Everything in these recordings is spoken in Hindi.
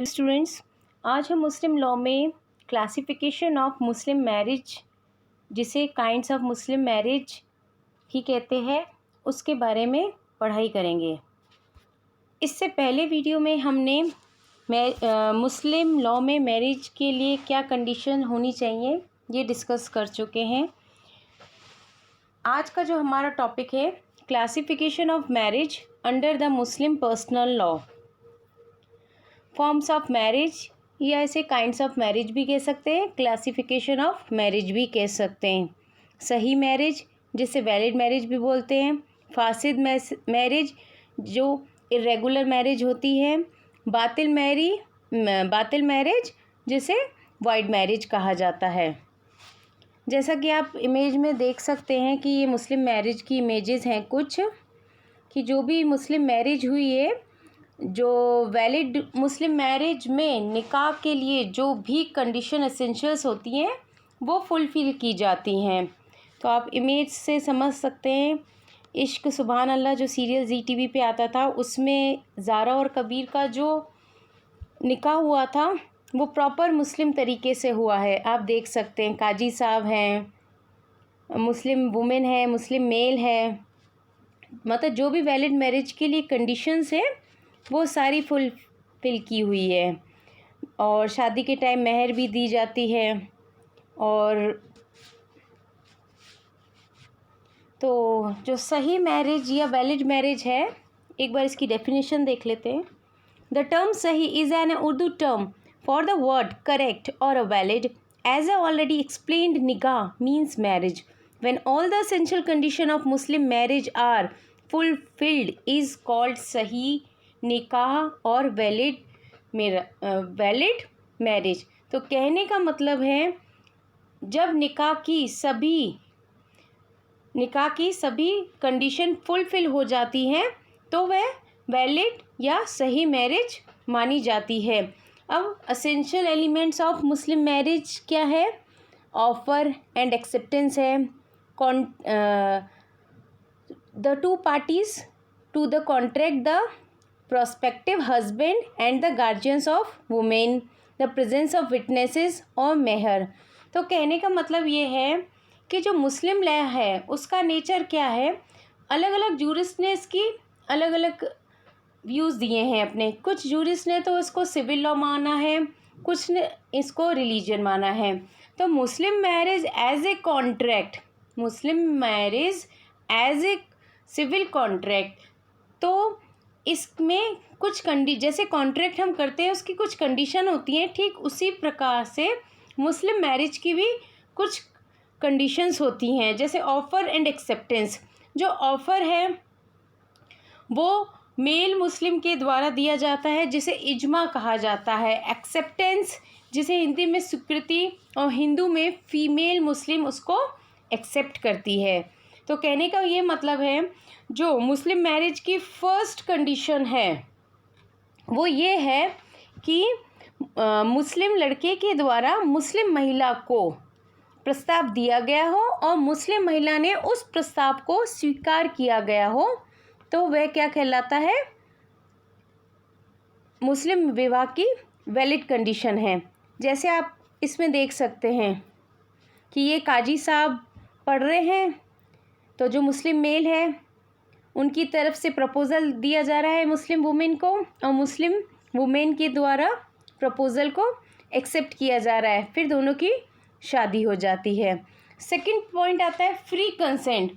स्टूडेंट्स, आज हम मुस्लिम लॉ में क्लासिफिकेशन ऑफ मुस्लिम मैरिज, जिसे काइंड्स ऑफ मुस्लिम मैरिज ही कहते हैं, उसके बारे में पढ़ाई करेंगे। इससे पहले वीडियो में हमने मुस्लिम लॉ में मैरिज के लिए क्या कंडीशन होनी चाहिए ये डिस्कस कर चुके हैं। आज का जो हमारा टॉपिक है, classification of marriage under the Muslim personal law. Forms of marriage या इसे काइंड्स ऑफ मैरिज भी कह सकते हैं, क्लासिफिकेशन ऑफ मैरिज भी कह सकते हैं। सही मैरिज, जिसे वैलिड मैरिज भी बोलते हैं। फासिद मैरिज, जो इरेगुलर मैरिज होती है। बातिल मैरिज, जिसे वाइड मैरिज कहा जाता है। जैसा कि आप इमेज में देख सकते हैं कि ये मुस्लिम मैरिज की इमेजेस हैं कुछ, कि जो भी मुस्लिम मैरिज हुई है, जो वैलिड मुस्लिम मैरिज में निकाह के लिए जो भी कंडीशन एसेंशियल्स होती हैं वो फुलफ़िल की जाती हैं। तो आप इमेज से समझ सकते हैं। इश्क सुभान अल्लाह जो सीरियल ZTV पे आता था, उसमें ज़ारा और कबीर का जो निकाह हुआ था वो प्रॉपर मुस्लिम तरीके से हुआ है। आप देख सकते हैं, काजी साहब हैं, मुस्लिम वुमेन है, मुस्लिम मेल है, मतलब जो भी वैलिड मैरिज के लिए कंडीशंस है वो सारी फुलफ़िल की हुई है। और शादी के टाइम मेहर भी दी जाती है। और तो जो सही मैरिज या वैलिड मैरिज है, एक बार इसकी डेफिनेशन देख लेते हैं। The term sahi is an Urdu term for the word correct और valid. As I already explained, nikah means marriage when all the essential condition of Muslim marriage are fulfilled is called सही निकाह और वैलिड मैरिज। तो कहने का मतलब है, जब निकाह की सभी कंडीशन फुलफ़िल हो जाती हैं तो वह वैलिड या सही मैरिज मानी जाती है। अब essential elements of Muslim marriage क्या है? ऑफ़र एंड एक्सेप्टेंस है। The two parties to the contract, the prospective husband and the guardians of women, the presence of witnesses और मेहर। तो कहने का मतलब ये है कि जो मुस्लिम लॉ है उसका नेचर क्या है। अलग अलग जूरिस्ट ने इसकी अलग अलग व्यूज़ दिए हैं अपने। कुछ जूरिस्ट ने तो इसको सिविल लॉ माना है, कुछ ने इसको रिलीजन माना है। तो Muslim marriage as a contract, Muslim marriage as a civil contract, तो इसमें कुछ जैसे कॉन्ट्रैक्ट हम करते हैं उसकी कुछ कंडीशन होती हैं, ठीक उसी प्रकार से मुस्लिम मैरिज की भी कुछ कंडीशंस होती हैं। जैसे ऑफ़र एंड एक्सेप्टेंस। जो ऑफ़र है वो मेल मुस्लिम के द्वारा दिया जाता है, जिसे इजमा कहा जाता है। एक्सेप्टेंस, जिसे हिंदी में स्वीकृति और हिंदू में फ़ीमेल मुस्लिम उसको एक्सेप्ट करती है। तो कहने का ये मतलब है, जो मुस्लिम मैरिज की फ़र्स्ट कंडीशन है वो ये है कि मुस्लिम लड़के के द्वारा मुस्लिम महिला को प्रस्ताव दिया गया हो और मुस्लिम महिला ने उस प्रस्ताव को स्वीकार किया गया हो, तो वह क्या कहलाता है? मुस्लिम विवाह की वैलिड कंडीशन है। जैसे आप इसमें देख सकते हैं कि ये काजी साहब पढ़ रहे हैं, तो जो मुस्लिम मेल है उनकी तरफ से प्रपोज़ल दिया जा रहा है मुस्लिम वुमेन को, और मुस्लिम वुमेन के द्वारा प्रपोज़ल को एक्सेप्ट किया जा रहा है। फिर दोनों की शादी हो जाती है। सेकंड पॉइंट आता है फ्री कंसेंट।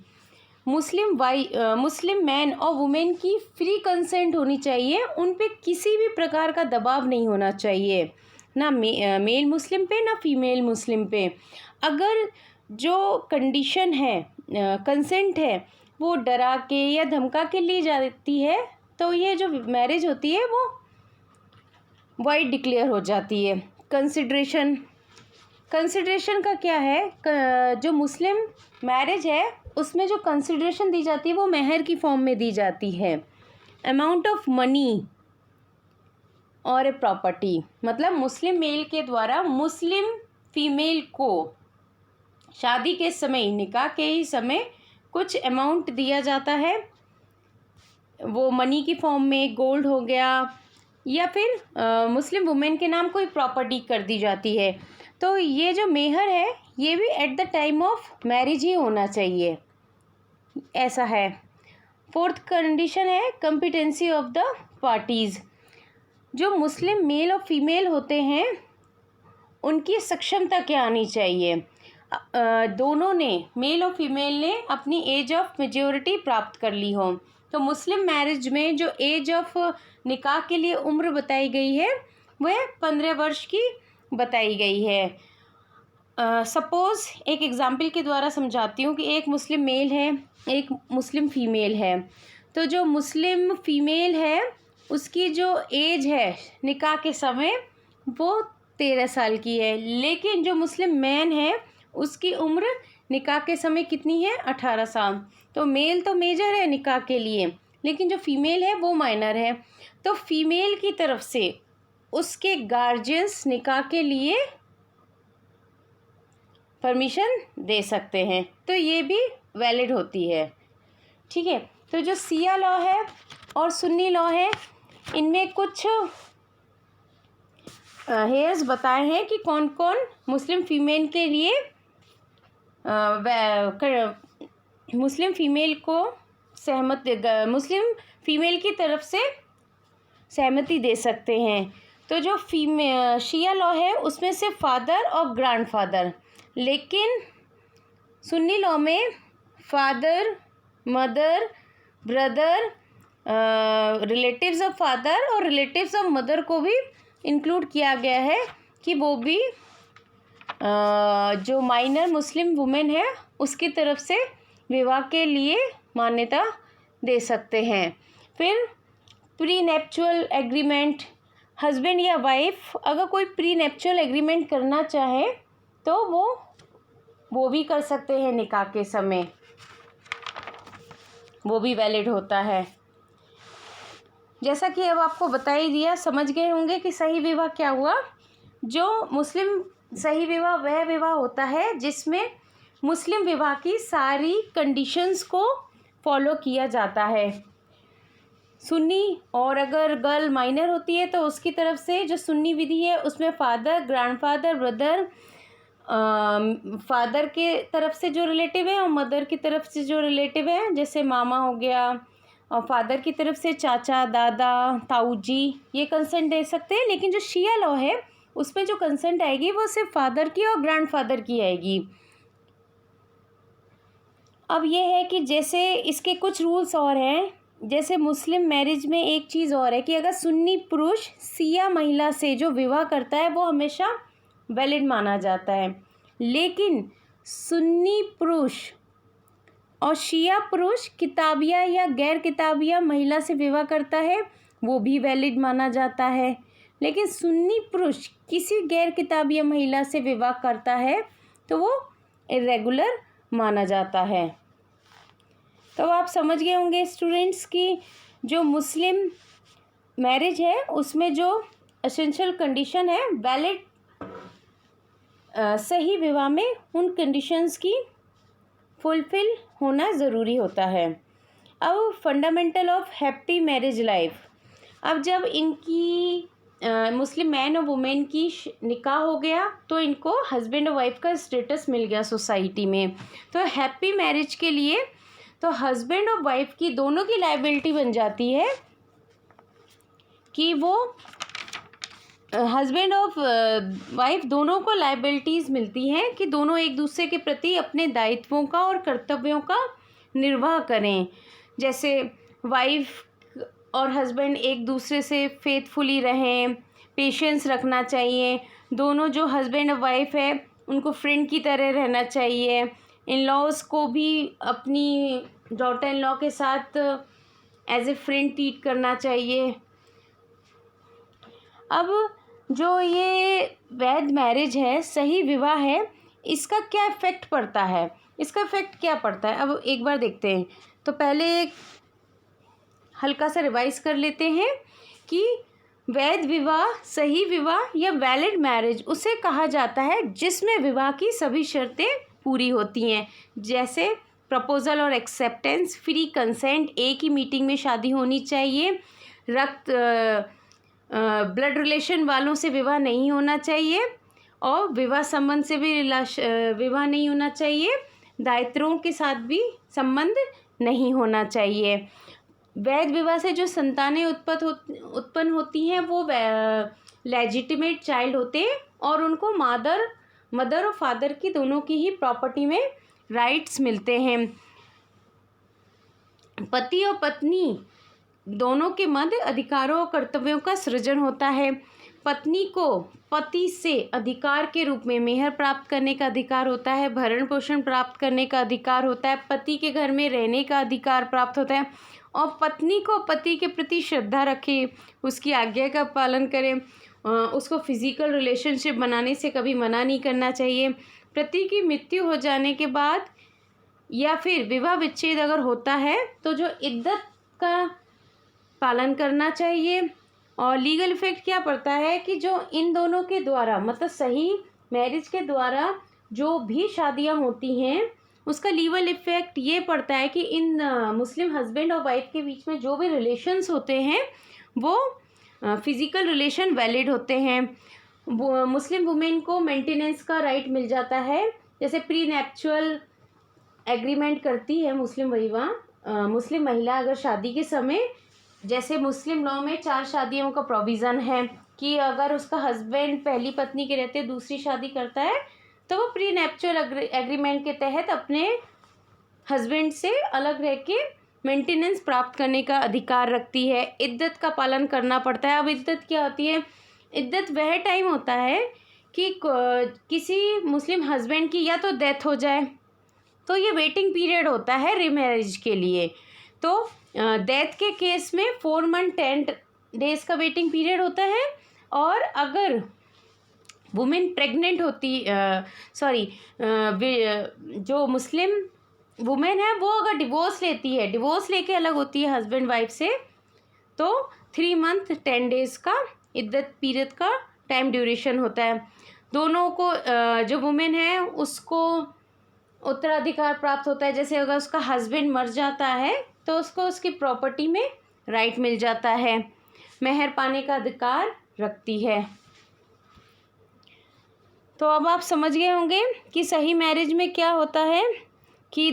मुस्लिम मैन और वुमेन की फ्री कंसेंट होनी चाहिए। उन पे किसी भी प्रकार का दबाव नहीं होना चाहिए, ना मेल मुस्लिम पे ना फीमेल मुस्लिम पे। अगर जो कंडीशन है, कंसेंट है, वो डरा के या धमका के ली जाती है तो ये जो मैरिज होती है वो वाइड डिक्लेयर हो जाती है। कंसिडरेशन का क्या है? जो मुस्लिम मैरिज है उसमें जो कंसिडरेशन दी जाती है वो मेहर की फॉर्म में दी जाती है। अमाउंट ऑफ मनी और ए प्रॉपर्टी, मतलब मुस्लिम मेल के द्वारा मुस्लिम फीमेल को शादी के समय, निकाह के ही समय कुछ अमाउंट दिया जाता है। वो मनी की फॉर्म में गोल्ड हो गया, या फिर मुस्लिम वुमेन के नाम कोई प्रॉपर्टी कर दी जाती है। तो ये जो मेहर है ये भी at the time of marriage ही होना चाहिए, ऐसा है। फोर्थ कंडीशन है कॉम्पिटेंसी ऑफ द पार्टीज़। जो मुस्लिम मेल और फीमेल होते हैं उनकी सक्षमता क्या आनी चाहिए। दोनों ने, मेल और फीमेल ने, अपनी एज ऑफ मेजोरिटी प्राप्त कर ली हो। तो मुस्लिम मैरिज में जो एज ऑफ निकाह के लिए उम्र बताई गई है वह 15 वर्ष की बताई गई है। सपोज़ एक एग्ज़ाम्पल के द्वारा समझाती हूँ कि एक मुस्लिम मेल है, एक मुस्लिम फ़ीमेल है। तो जो मुस्लिम फ़ीमेल है उसकी जो एज है निकाह के समय वो 13 साल की है, लेकिन जो मुस्लिम मैन है उसकी उम्र निकाह के समय कितनी है, 18 साल। तो मेल तो मेजर है निकाह के लिए, लेकिन जो फीमेल है वो माइनर है। तो फीमेल की तरफ से उसके गार्जियंस निकाह के लिए परमिशन दे सकते हैं, तो ये भी वैलिड होती है। ठीक है, तो जो सिया लॉ है और सुन्नी लॉ है इनमें कुछ हेयर्स बताए हैं कि कौन कौन मुस्लिम फीमेल के लिए मुस्लिम फीमेल को मुस्लिम फीमेल की तरफ से सहमति दे सकते हैं। तो जो शिया लॉ है उसमें से फादर और ग्रैंडफादर, लेकिन सुन्नी लॉ में father, mother, brother, relatives of father और रिलेटिव्स ऑफ मदर को भी इंक्लूड किया गया है कि वो भी जो माइनर मुस्लिम वुमेन है उसकी तरफ से विवाह के लिए मान्यता दे सकते हैं। फिर प्री नेप्चुअल एग्रीमेंट, हस्बैंड या वाइफ अगर कोई प्री नेप्चुअल एग्रीमेंट करना चाहे तो वो भी कर सकते हैं निकाह के समय, वो भी वैलिड होता है। जैसा कि अब आपको बता ही दिया, समझ गए होंगे कि सही विवाह क्या हुआ। जो मुस्लिम सही विवाह वह विवाह होता है जिसमें मुस्लिम विवाह की सारी कंडीशंस को फॉलो किया जाता है। सुन्नी, और अगर गर्ल माइनर होती है तो उसकी तरफ से जो सुन्नी विधि है उसमें फादर, ग्रैंडफादर, ब्रदर, फादर के तरफ से जो रिलेटिव है और मदर की तरफ से जो रिलेटिव है, जैसे मामा हो गया, और फादर की तरफ से चाचा, दादा, ताऊ जी, ये कंसेंट दे सकते हैं। लेकिन जो शिया लॉ है उसमें जो कंसेंट आएगी वो सिर्फ फादर की और ग्रैंडफादर की आएगी। अब ये है कि जैसे इसके कुछ रूल्स और हैं, जैसे मुस्लिम मैरिज में एक चीज़ और है कि अगर सुन्नी पुरुष सिया महिला से जो विवाह करता है वो हमेशा वैलिड माना जाता है, लेकिन सुन्नी पुरुष और शिया पुरुष किताबिया या गैर किताबिया महिला से विवाह करता है वो भी वैलिड माना जाता है। लेकिन सुन्नी पुरुष किसी गैर किताबिया महिला से विवाह करता है तो वो इरेगुलर माना जाता है। तो आप समझ गए होंगे स्टूडेंट्स कि जो मुस्लिम मैरिज है उसमें जो एसेंशियल कंडीशन है वैलिड सही विवाह में उन कंडीशंस की फुलफिल होना ज़रूरी होता है। अब fundamental of happy marriage life, अब जब इनकी मुस्लिम मैन और वुमेन की निकाह हो गया तो इनको हस्बैंड और वाइफ का स्टेटस मिल गया सोसाइटी में। तो हैप्पी मैरिज के लिए तो हस्बैंड और वाइफ की दोनों की लायबिलिटी बन जाती है कि वो हस्बैंड और वाइफ दोनों को लायबिलिटीज़ मिलती हैं कि दोनों एक दूसरे के प्रति अपने दायित्वों का और कर्तव्यों का निर्वाह करें। जैसे वाइफ और हस्बैंड एक दूसरे से फेथफुली रहें, पेशेंस रखना चाहिए। दोनों जो हस्बैंड और वाइफ है उनको फ्रेंड की तरह रहना चाहिए। इन लॉज को भी अपनी डॉटर इन लॉ के साथ एज ए फ्रेंड ट्रीट करना चाहिए। अब जो ये वैध मैरिज है, सही विवाह है, इसका क्या इफ़ेक्ट पड़ता है, इसका इफ़ेक्ट क्या पड़ता है अब एक बार देखते हैं। तो पहले एक हल्का सा रिवाइज कर लेते हैं कि वैध विवाह, सही विवाह या वैलिड मैरिज उसे कहा जाता है जिसमें विवाह की सभी शर्तें पूरी होती हैं, जैसे प्रपोजल और एक्सेप्टेंस, फ्री कंसेंट, एक ही मीटिंग में शादी होनी चाहिए, ब्लड रिलेशन वालों से विवाह नहीं होना चाहिए और विवाह संबंध से भी विवाह नहीं होना चाहिए। दायित्रों के साथ भी संबंध नहीं होना चाहिए। वैध विवाह से जो संतानें उत्पन्न होती हैं वो लेजिटिमेट चाइल्ड होते हैं और उनको मदर और फादर की दोनों की ही प्रॉपर्टी में राइट्स मिलते हैं। पति और पत्नी दोनों के मध्य अधिकारों और कर्तव्यों का सृजन होता है। पत्नी को पति से अधिकार के रूप में मेहर प्राप्त करने का अधिकार होता है, भरण पोषण प्राप्त करने का अधिकार होता है, पति के घर में रहने का अधिकार प्राप्त होता है और पत्नी को पति के प्रति श्रद्धा रखे, उसकी आज्ञा का पालन करें, उसको फिजिकल रिलेशनशिप बनाने से कभी मना नहीं करना चाहिए। पति की मृत्यु हो जाने के बाद या फिर विवाह विच्छेद अगर होता है तो जो इद्दत का पालन करना चाहिए। और लीगल इफेक्ट क्या पड़ता है कि जो इन दोनों के द्वारा मतलब सही मैरिज के द्वारा जो भी शादियां होती हैं उसका लीगल इफेक्ट ये पड़ता है कि इन मुस्लिम हस्बैंड और वाइफ के बीच में जो भी रिलेशंस होते हैं वो फिज़िकल रिलेशन वैलिड होते हैं। मुस्लिम वुमेन को मेंटेनेंस का राइट मिल जाता है, जैसे प्री नैप्चुअल एग्रीमेंट करती है मुस्लिम महिला अगर शादी के समय, जैसे मुस्लिम लॉ में 4 शादियों का प्रोविज़न है कि अगर उसका हस्बैंड पहली पत्नी के रहते दूसरी शादी करता है तो वो प्री नैप्चुअल एग्रीमेंट के तहत अपने हस्बैंड से अलग रह के मेंटेनेंस प्राप्त करने का अधिकार रखती है। इद्दत का पालन करना पड़ता है। अब इद्दत क्या होती है? इद्दत वह टाइम होता है कि किसी मुस्लिम हस्बैंड की या तो डेथ हो जाए तो ये वेटिंग पीरियड होता है रीमैरिज के लिए। तो डेथ के केस में 4 मंथ 10 डेज़ का वेटिंग पीरियड होता है और अगर वुमेन प्रेग्नेंट होती जो मुस्लिम वुमेन है वो अगर डिवोर्स लेती है, डिवोर्स लेके अलग होती है हस्बैंड वाइफ से, तो 3 मंथ 10 डेज़ का इद्दत पीरियड का टाइम ड्यूरेशन होता है। दोनों को जो वुमेन है उसको उत्तराधिकार प्राप्त होता है। जैसे अगर उसका हस्बैंड मर जाता है तो उसको उसकी प्रॉपर्टी में राइट मिल जाता है, मेहर पाने का अधिकार रखती है। तो अब आप समझ गए होंगे कि सही मैरिज में क्या होता है कि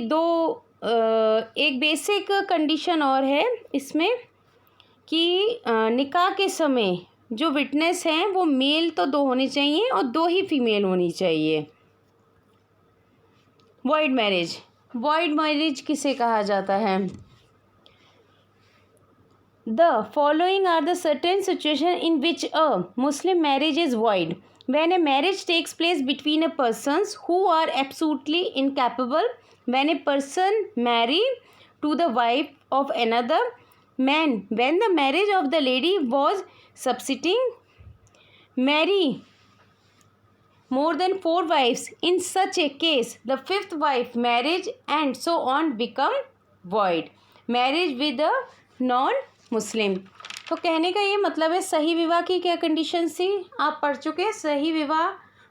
एक बेसिक कंडीशन और है इसमें कि निकाह के समय जो विटनेस हैं वो मेल तो 2 होने चाहिए और 2 ही फीमेल होनी चाहिए। वॉइड मैरिज किसे कहा जाता है? The following are the certain situations in which a Muslim marriage is void. When a marriage takes place between a persons who are absolutely incapable, when a person marry to the wife of another man, when the marriage of the lady was subsisting, marry more than 4 wives. In such a case, the 5th wife marriage and so on become void. Marriage with a non-Muslim. तो कहने का ये मतलब है सही विवाह की क्या कंडीशन थी आप पढ़ चुके। सही विवाह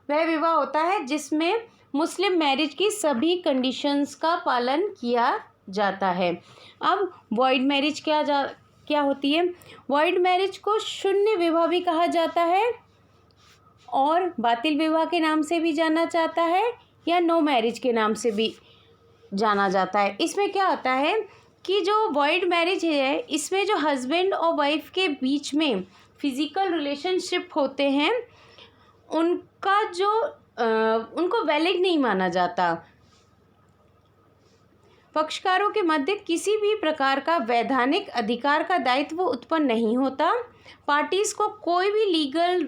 वह विवाह होता है जिसमें मुस्लिम मैरिज की सभी कंडीशंस का पालन किया जाता है। अब वॉइड मैरिज क्या होती है? वॉइड मैरिज को शून्य विवाह भी कहा जाता है और बातिल विवाह के नाम से भी जाना जाता है या नो मैरिज के नाम से भी जाना जाता है। इसमें क्या होता है कि जो वॉइड मैरिज है इसमें जो हस्बैंड और वाइफ के बीच में फिज़िकल रिलेशनशिप होते हैं उनको वैलिड नहीं माना जाता। पक्षकारों के मध्य किसी भी प्रकार का वैधानिक अधिकार का दायित्व उत्पन्न नहीं होता। पार्टीज़ को कोई भी लीगल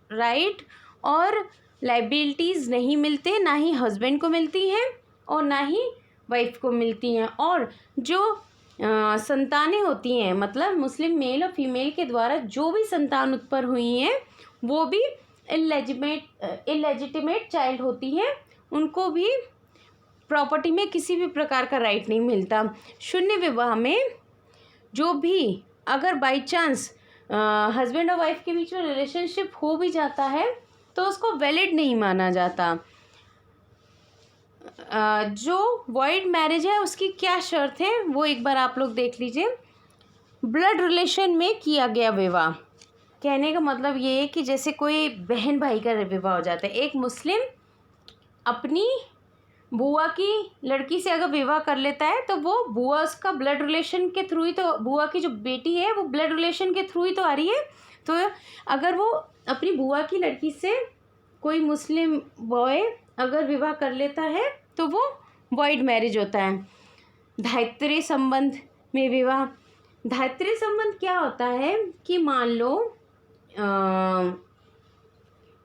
राइट और लाइबिलिटीज़ नहीं मिलते, ना ही हस्बैंड को मिलती हैं और ना ही वाइफ को मिलती हैं। और जो संतानें होती हैं मतलब मुस्लिम मेल और फीमेल के द्वारा जो भी संतान उत्पन्न हुई हैं वो भी इलेजिटिमेट चाइल्ड होती हैं, उनको भी प्रॉपर्टी में किसी भी प्रकार का राइट नहीं मिलता। शून्य विवाह में जो भी अगर बाई चांस हस्बैंड और वाइफ के बीच में रिलेशनशिप हो भी जाता है तो उसको वैलिड नहीं माना जाता। जो वॉइड मैरिज है उसकी क्या शर्त है वो एक बार आप लोग देख लीजिए। ब्लड रिलेशन में किया गया विवाह, कहने का मतलब ये है कि जैसे कोई बहन भाई का विवाह हो जाता है, एक मुस्लिम अपनी बुआ की लड़की से अगर विवाह कर लेता है तो वो बुआ उसका ब्लड रिलेशन के थ्रू ही, तो बुआ की जो बेटी है वो ब्लड रिलेशन के थ्रू ही तो आ रही है। तो अगर वो अपनी बुआ की लड़की से कोई मुस्लिम बॉय अगर विवाह कर लेता है तो वो वॉइड मैरिज होता है। धायत्री संबंध में विवाह, धायत्री संबंध क्या होता है कि मान लो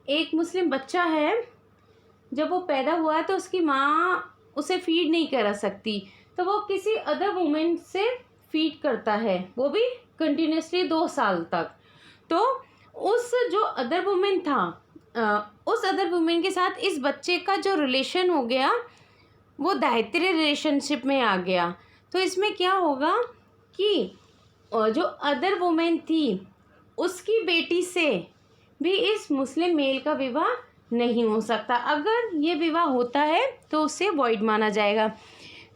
एक मुस्लिम बच्चा है, जब वो पैदा हुआ है तो उसकी माँ उसे फीड नहीं करा सकती, तो वो किसी अदर वुमेन से फीड करता है, वो भी कंटिन्यूसली 2 साल तक। तो उस जो अदर वुमेन था, उस अदर वुमेन के साथ इस बच्चे का जो रिलेशन हो गया वो दायत्री रिलेशनशिप में आ गया। तो इसमें क्या होगा कि जो अदर वुमेन थी उसकी बेटी से भी इस मुस्लिम मेल का विवाह नहीं हो सकता। अगर ये विवाह होता है तो उसे वॉइड माना जाएगा।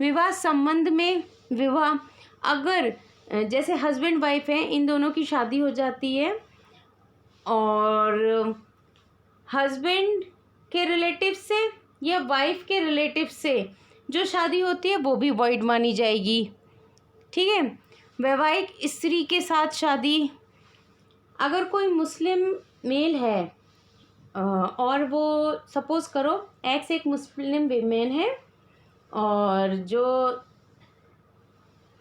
विवाह संबंध में विवाह, अगर जैसे हस्बैंड वाइफ है, इन दोनों की शादी हो जाती है और हस्बैंड के रिलेटिव से या वाइफ के रिलेटिव से जो शादी होती है वो भी वॉइड मानी जाएगी। ठीक है। वैवाहिक स्त्री के साथ शादी, अगर कोई मुस्लिम मेल है और वो सपोज़ करो एक्स एक मुस्लिम वीमेन है और जो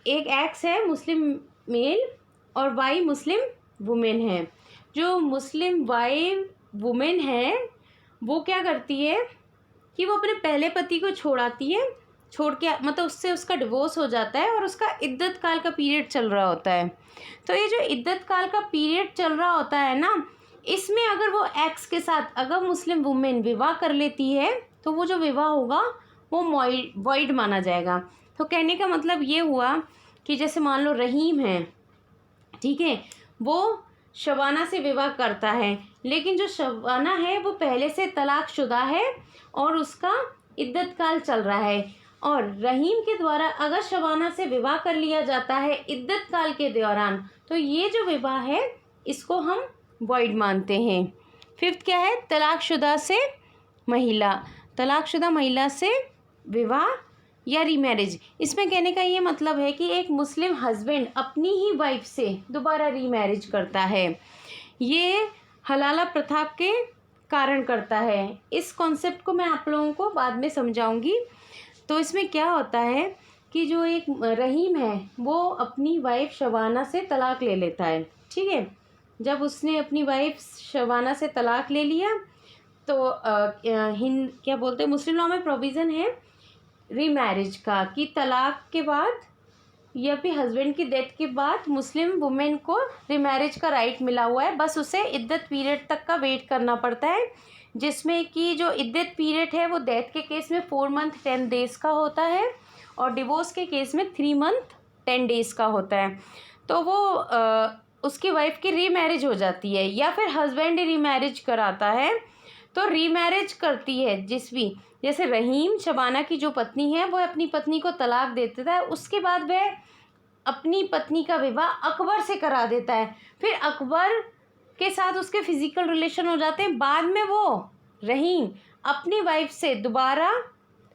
एक एक्स है मुस्लिम मेल और वाई मुस्लिम वुमेन है। जो मुस्लिम वाई वुमेन है वो क्या करती है कि वो अपने पहले पति को छोड़ाती है, छोड़ के मतलब उससे उसका डिवोर्स हो जाता है और उसका इद्दत काल का पीरियड चल रहा होता है। तो ये जो इद्दत काल का पीरियड चल रहा होता है ना, इसमें अगर वो एक्स के साथ अगर मुस्लिम वुमेन विवाह कर लेती है तो वो जो विवाह होगा वो वॉइड माना जाएगा। तो कहने का मतलब ये हुआ कि जैसे मान लो रहीम है, ठीक है, वो शबाना से विवाह करता है, लेकिन जो शबाना है वो पहले से तलाकशुदा है और उसका इद्दत काल चल रहा है, और रहीम के द्वारा अगर शबाना से विवाह कर लिया जाता है इद्दत काल के दौरान तो ये जो विवाह है इसको हम वॉइड मानते हैं। 5th क्या है, तलाकशुदा से महिला, तलाकशुदा महिला से विवाह या रीमैरिज। इसमें कहने का ये मतलब है कि एक मुस्लिम हस्बैंड अपनी ही वाइफ से दोबारा रीमैरिज करता है, ये हलाला प्रथा के कारण करता है। इस कॉन्सेप्ट को मैं आप लोगों को बाद में समझाऊंगी। तो इसमें क्या होता है कि जो एक रहीम है वो अपनी वाइफ शबाना से तलाक ले लेता है। ठीक है, जब उसने अपनी वाइफ शबाना से तलाक ले लिया तो क्या बोलते हैं, मुस्लिम लॉ में प्रोविज़न है रीमैरिज का कि तलाक के बाद या फिर हस्बैंड की डेथ के बाद मुस्लिम वुमेन को रीमैरिज का राइट मिला हुआ है, बस उसे इद्दत पीरियड तक का वेट करना पड़ता है, जिसमें कि जो इद्दत पीरियड है वो डेथ के केस में 4 मंथ 10 डेज़ का होता है और डिवोर्स के केस में 3 मंथ 10 डेज़ का होता है। तो वो उसकी वाइफ की रीमैरिज हो जाती है या फिर हस्बैंड रीमैरिज कराता है। तो रीमैरिज करती है जैसे रहीम शबाना की जो पत्नी है वो अपनी पत्नी को तलाक दे देता है, उसके बाद वह अपनी पत्नी का विवाह अकबर से करा देता है, फिर अकबर के साथ उसके फिजिकल रिलेशन हो जाते हैं, बाद में वो रहीम अपनी वाइफ से दोबारा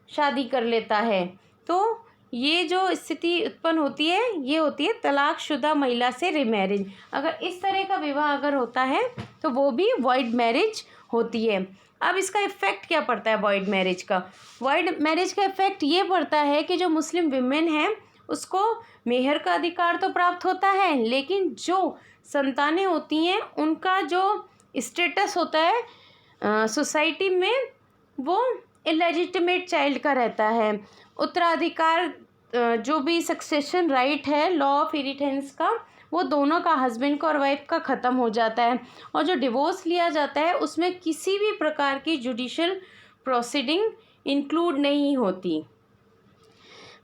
शादी कर लेता है। तो ये जो स्थिति उत्पन्न होती है ये होती है तलाकशुदा महिला से रीमैरिज। अगर इस तरह का विवाह अगर होता है तो वो भी वॉइड मैरिज होती है। अब इसका इफ़ेक्ट क्या पड़ता है वॉइड मैरिज का? वॉइड मैरिज का इफ़ेक्ट ये पड़ता है कि जो मुस्लिम विमेन है उसको मेहर का अधिकार तो प्राप्त होता है, लेकिन जो संतानें होती हैं उनका जो स्टेटस होता है सोसाइटी में वो इलेजिटिमेट चाइल्ड का रहता है। उत्तराधिकार जो भी सक्सेशन राइट है लॉ ऑफ इनहेरिटेंस का वो दोनों का, हस्बैंड का और वाइफ का ख़त्म हो जाता है, और जो डिवोर्स लिया जाता है उसमें किसी भी प्रकार की जुडिशियल प्रोसीडिंग इंक्लूड नहीं होती।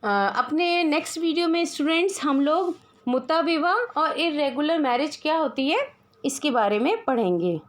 अपने नेक्स्ट वीडियो में स्टूडेंट्स हम लोग मुता विवाह और इर्रेगुलर मैरिज क्या होती है इसके बारे में पढ़ेंगे।